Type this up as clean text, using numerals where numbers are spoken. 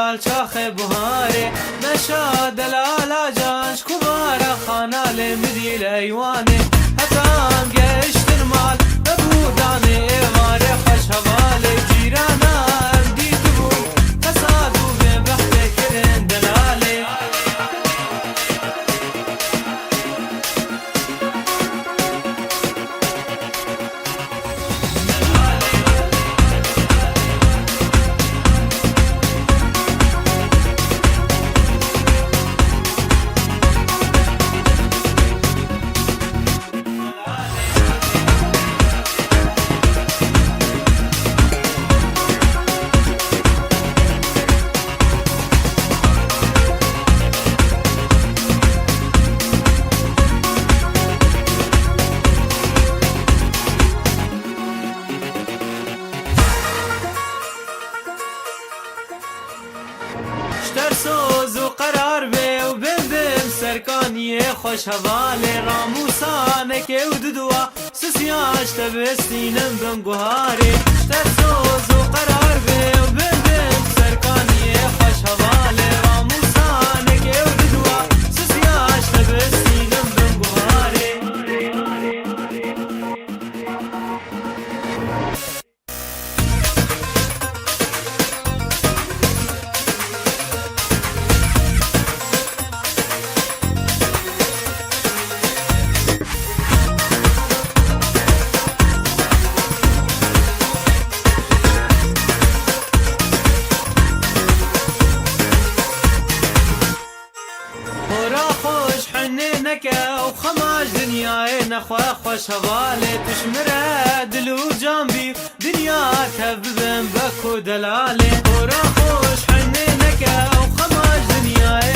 دلال شاخ بهاري نشا دلال جانش كبار خانا لمدي الايواني هتام قشت المال ببوداني ايواري خوش هوالي جيرانا ابدي تبو فسادو ببحث كرن دلالي سوز و قرار بی و بم سرکانی خوش حواله راموسانه که و ددوا سسیاش تبستینم بم گوهاره سوز و قرار بی و بم سرکانی خوش حواله راموسانه که و ددوا سسیاش تبستینم بم گوهاره وخماش دنياي نخوا خوش هوالي تشمره دلو جنبي دنيا تببن بكو دلالي ورا خوش حنينك وخماش دنياي